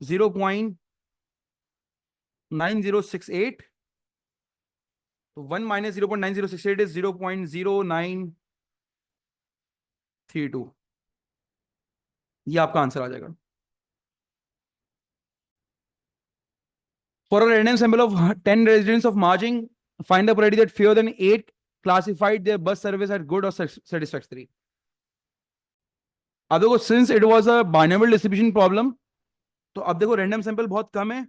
0.9068. So 1 minus 0.9068 is 0.0932. ये आपका आंसर आ जाएगा. For a random sample of 10 residents of Marging, find the probability that fewer than 8 classified their bus service as good or satisfactory. अब देखो, since it was a binomial distribution problem, तो अब देखो random sample बहुत कम है.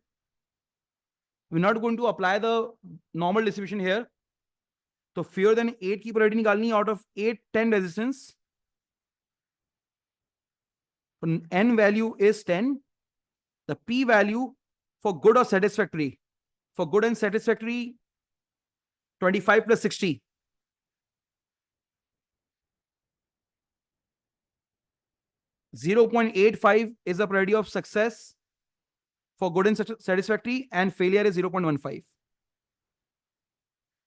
We're not going to apply the normal distribution here. तो fewer than 8 की probability निकालनी out of 8 10 resistance. N value is 10. The P value for good or satisfactory. For good and satisfactory, 25 plus 60. 0.85 is the probability of success for good and satisfactory, and failure is 0.15.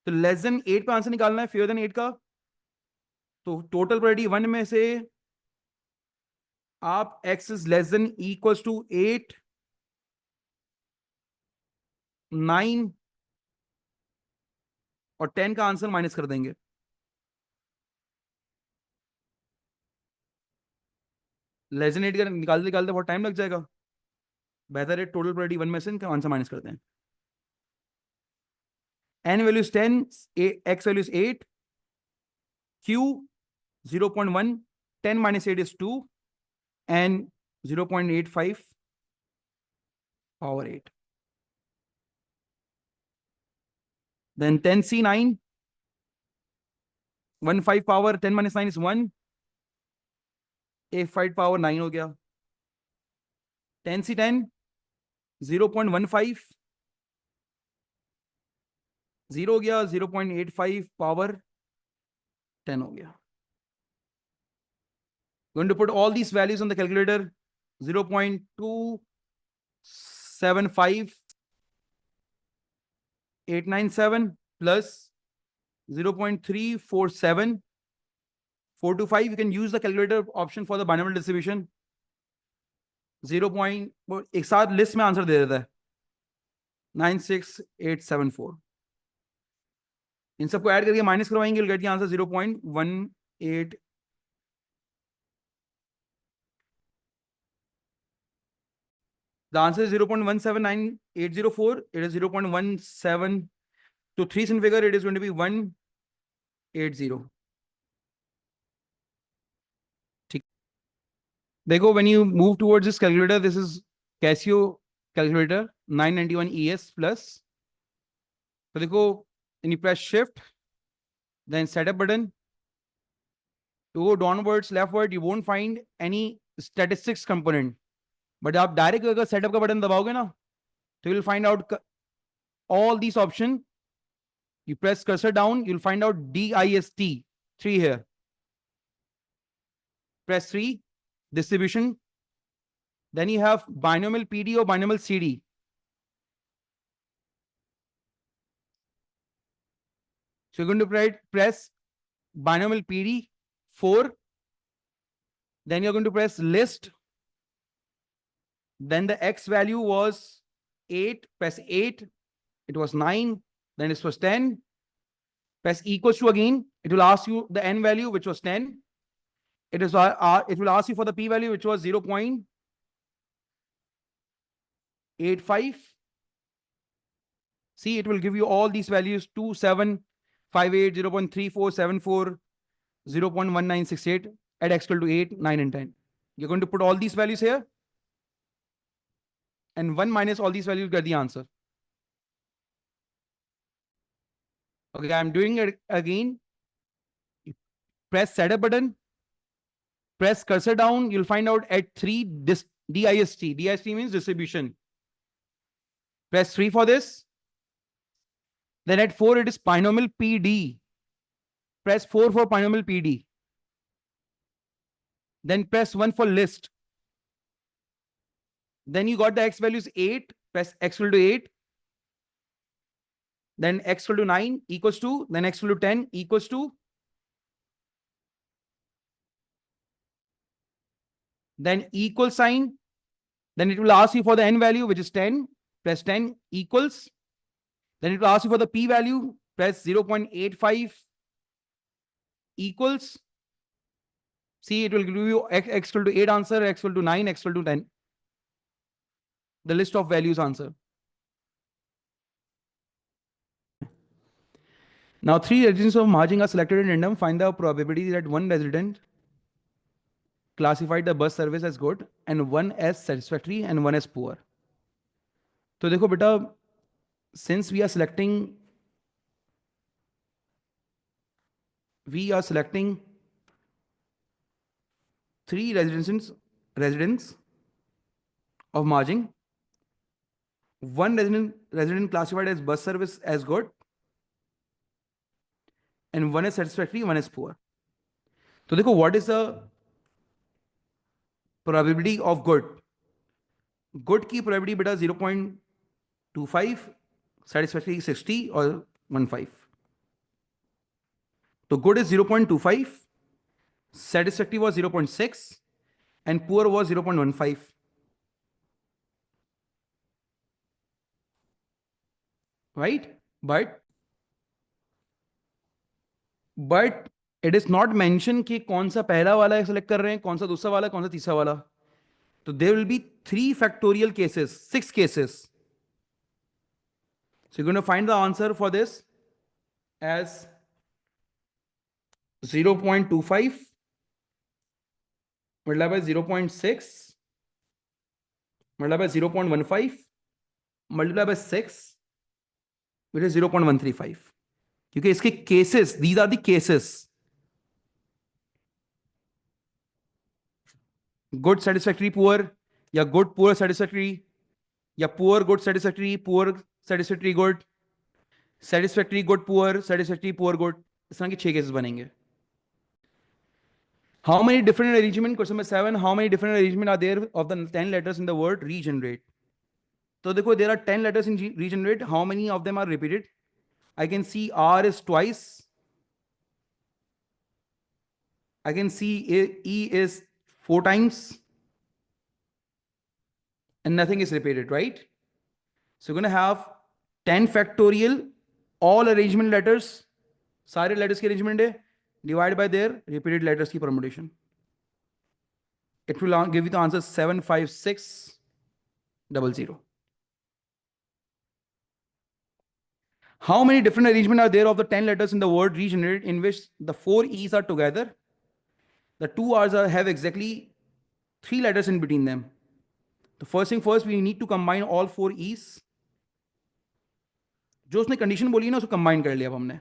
तो less than 8 का answer निकालना है, fair then 8 का. तो total probability 1 में से आप x is less than equals to 8, 9 और 10 का आंसर माइनस कर देंगे. लेस देन 8 का निकालते निकालते बहुत टाइम लग जाएगा. बेहतर है टोटल प्रोबेबिलिटी 1 में से इनका आंसर माइनस करते हैं. n value is 10, x value is 8, q 0.1, 10 minus 8 is 2, and 0.85 power 8. Then 10c9, 15 power 10 minus 9 is 1, a5 power 9 हो गया. 10c10, 0.15, 0 हो गया. 0.85 power 10 हो गया. Going to put all these values on the calculator. 0.275897 plus 0.347425. You can use the calculator option for the binomial distribution. 0. एक साथ list में answer दे देता है 96874. इन सबको ऐड करके माइनस करवाएंगे, you'll get the answer 0.18. The answer is 0.179804. It is 0.17. To 3 in figure, it is going to be 180. देखो, when you move towards this calculator, this is Casio calculator 991 ES plus. तो देखो, when you press shift, then setup button, to go downwards, leftward, you won't find any statistics component. But आप direct अगर setup का button दबाओगे ना, तो you'll find out all these options. You press cursor down, you'll find out DIST 3 here. Press 3, distribution. Then you have binomial PD or binomial CD. So you're going to press binomial PD 4. Then you're going to press list. Then the X value was 8. Press 8. It was 9. Then it was 10. Press equals to again. It will ask you the N value, which was 10. It will ask you for the P value, which was 0.85. See, it will give you all these values: 2758, 0.3474, 0.1968 at X equal to 8, 9, and 10. You're going to put all these values here. And 1 minus all these values, get the answer. Okay, I'm doing it again. Press setup button. Press cursor down. You'll find out at 3 this DIST. DIST means distribution. Press 3 for this. Then at 4, it is binomial PD. Press 4 for binomial PD. Then press 1 for list. Then you got the X values 8. Press X equal to 8. Then X equal to 9 equals to. Then X equal to 10 equals to. Then equal sign. Then it will ask you for the N value, which is 10. Press 10 equals. Then it will ask you for the P value. Press 0.85 equals. See, it will give you X equal to 8 answer, X equal to 9, X equal to 10. The list of values answer. Now, three residents of Mahjong are selected in random. Find the probability that one resident classified the bus service as good and one as satisfactory and one as poor. तो देखो बेटा, since we are selecting three residents of Mahjong. One resident classified as bus service as good and one is satisfactory, one is poor. तो देखो, what is the probability of good? Good की probability बेटा 0.25, satisfactory 60 और 15. तो good is 0.25, satisfactory was 0.6 and poor was 0.15. Right? But it is not mentioned कि कौन सा पहला वाला select कर रहे हैं, कौन सा दूसरा वाला, कौन सा तीसरा वाला. So there will be 3 factorial cases, 6 cases. So you're going to find the answer for this as 0.25 multiplied by 0.6 multiplied by 0.15 multiplied by 6, which is 0.135. क्योंकि इसके cases, these are the cases. Good, satisfactory, poor, या good, poor, satisfactory, या poor, good, satisfactory, poor, satisfactory, good, satisfactory, good, poor, satisfactory, poor, good. इस तरह के 6 cases बनेंगे. How many different arrangement? Question number 7. How many different arrangement are there of the 10 letters in the word regenerate? So देखो, there are 10 letters in regenerate. How many of them are repeated? I can see R is twice. I can see E is 4 times. And nothing is repeated, right? So we're going to have 10 factorial, all arrangement letters, सारे letters की arrangement है, divided by their repeated letters की permutation. It will give you the answer 75600. How many different arrangements are there of the 10 letters in the word regenerate in which the 4 E's are together? The 2 R's have exactly 3 letters in between them. The first thing first, we need to combine all 4 E's. जो उसने condition बोली ना, उसको combine कर लिया अब हमने.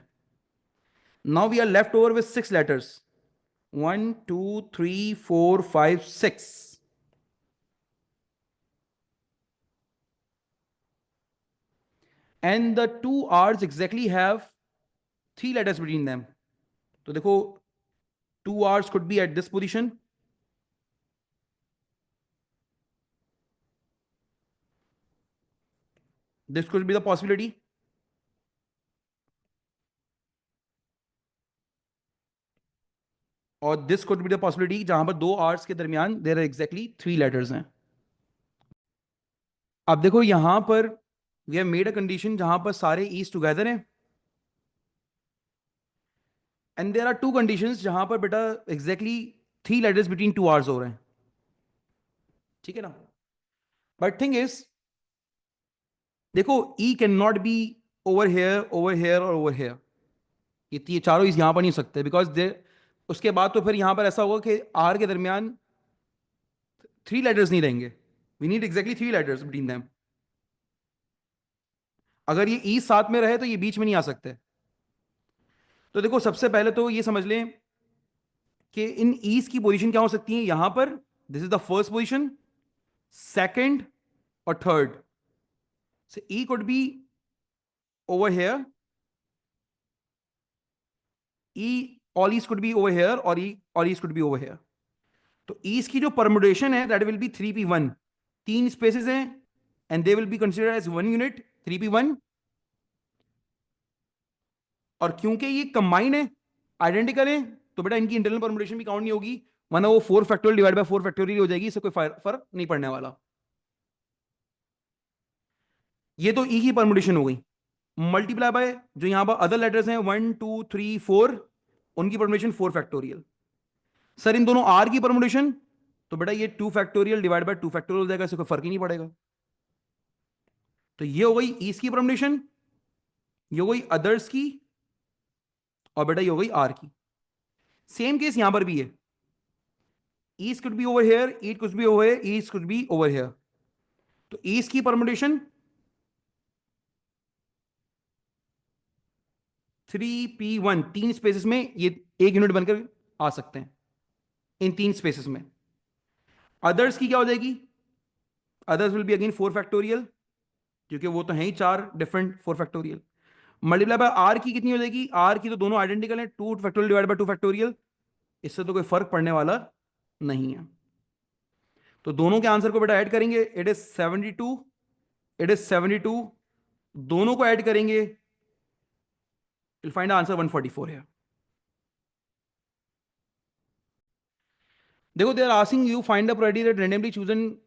Now we are left over with 6 letters. 1, 2, 3, 4, 5, 6. And the 2 R's exactly have 3 letters between them. So देखो, 2 R's could be at this position. This could be the possibility. और this could be the possibility जहां पर 2 R's के दरमियान there are exactly 3 letters हैं. अब देखो यहां पर we have made a condition जहां पर सारे E's together हैं. And there are 2 conditions जहां पर बेटा exactly 3 letters between 2 R's हो रहे हैं. ठीक है ना? But thing is, देखो E cannot be over here or over here. ये चारों E's यहां पर नहीं हो सकते because उसके बाद तो फिर यहां पर ऐसा होगा कि R के दरमियान 3 letters नहीं रहेंगे. We need exactly 3 letters between them. अगर ये E साथ में रहे तो ये बीच में नहीं आ सकते. तो देखो सबसे पहले तो ये समझ लें कि इन E's की पोजीशन क्या हो सकती है. यहां पर this is the first position, second और third. So E could be over here. All E's could be over here or all E's could be over here. तो E's की जो permutation है that will be 3p1. 3 spaces हैं and they will be considered as 1 unit, 3p1. और क्योंकि ये combine है, identical है, तो बेटा इनकी इंटरनल परम्यूटेशन भी काउंट नहीं होगी, वरना वो 4 फैक्टोरियल डिवाइड बाय 4 फैक्टोरियल हो जाएगी. इससे कोई फर्क नहीं पड़ने वाला. ये तो ई की परम्यूटेशन हो गई. मल्टीप्लाई बाय जो यहां पर अदर लेटर्स हैं 1 2 3 4, उनकी परम्यूटेशन 4 फैक्टोरियल. सर इन दोनों आर की परम्यूटेशन, तो बेटा ये 2 फैक्टोरियल डिवाइड बाय 2 फैक्टोरियल हो जाएगा. इससे कोई फर्क ही नहीं पड़ेगा. तो ये हो गई ईस की परम्यूटेशन, ये हो गई अदर्स की, और बेटा ये हो गई आर की। सेम केस यहां पर भी है, east could be over here, east could be over, east could be over here. तो ईस्ट की परमुटेशन 3p1, तीन स्पेसेस में ये एक यूनिट बनकर आ सकते हैं, इन तीन स्पेसेस में। अदर्स की क्या हो जाएगी? Others will be again 4 factorial, क्योंकि वो तो है ही चार different 4 factorial. Multiply by R की कितनी हो जाएगी? आर की तो दोनों आइडेंटिकल है, 2 फैक्टोरियल डिवाइड बाय 2 फैक्टोरियल, इससे तो कोई फर्क पड़ने वाला नहीं है। तो दोनों के आंसर को बेटा ऐड करेंगे, इट इज 72, इट इज 72, दोनों को ऐड करेंगे, विल फाइंड आंसर 144 है। देखो, they are asking you find the probability that randomly chosen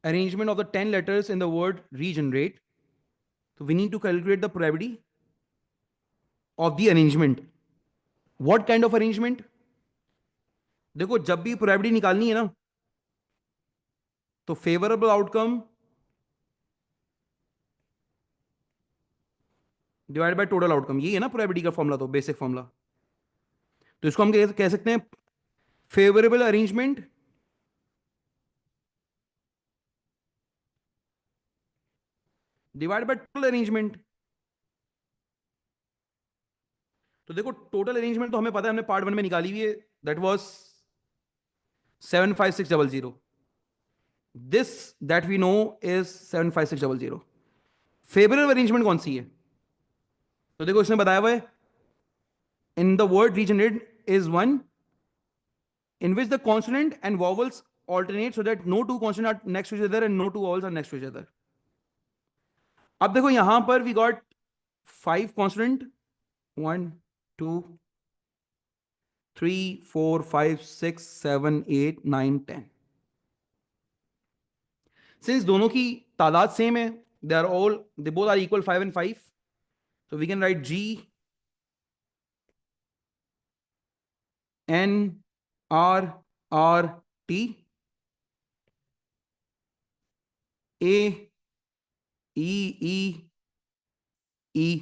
arrangement of the 10 letters in the word regenerate. So we need to calculate the probability of the arrangement. What kind of arrangement? देखो, जब भी probability निकालनी है ना, तो favourable outcome divide by total outcome, यही है ना प्रोबेबिलिटी का फॉर्मूला, तो बेसिक फॉर्मूला। तो इसको हम कह सकते हैं favourable arrangement divide by total arrangement. तो देखो, टोटल अरेंजमेंट तो हमें पता है, हमने पार्ट 1 में निकाली हुई है, that was 75600। This that we know is 75600। Favourable arrangement कौन सी है? तो देखो, इसमें बताया हुआ है, in the word regenerate is one in which the consonant and vowels alternate so that no two consonants are next to each other and no two vowels are next to each other. अब देखो, यहां पर we got 5 consonant, 1 2 3 4 5 6 7 8 9 10। Since दोनों की तादाद same है, they both are equal 5 and 5, so we can write G N R R T A E E E,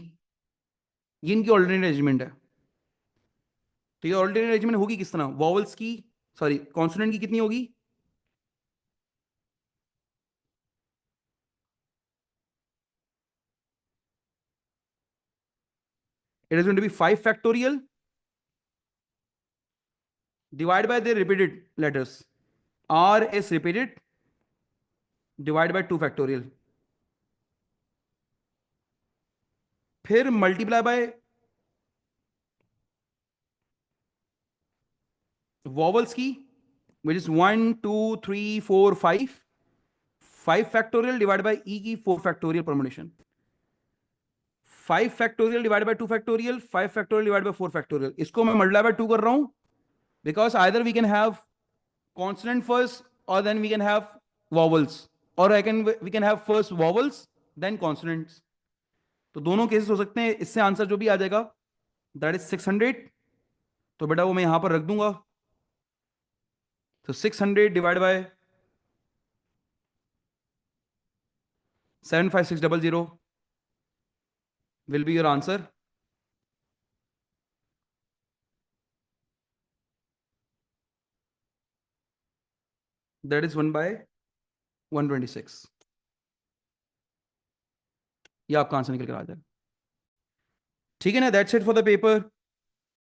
ये इनकी ऑल्टरनेट अरेंजमेंट है। तो ये ऑल्टरनेट अरेंजमेंट होगी किस तरह? वॉवल्स की, सॉरी, कॉन्सोनेंट की कितनी होगी? It is going to be 5 factorial divide by the repeated letters. R is repeated divide by 2 factorial, फिर मल्टीप्लाई बाय वॉवल्स की, which is 1 2 3 4 5, 5 factorial divide by E की 4 factorial permutation. 5 factorial divide by 2 factorial, 5 factorial divide by 4 factorial, इसको मैं multiply by 2 कर रहा हूं, because either we can have consonant first or then we can have vowels, or we can have first vowels then consonants। तो दोनों cases हो सकते हैं, इससे आंसर जो भी आ जाएगा दैट इज 600। तो बेटा वो मैं यहां पर रख दूंगा, तो 600 divide by 75600 will be your answer. That is 1/126। ये आपका आंसर निकल कर आ जाएगा। ठीक है ना, that's it for the paper.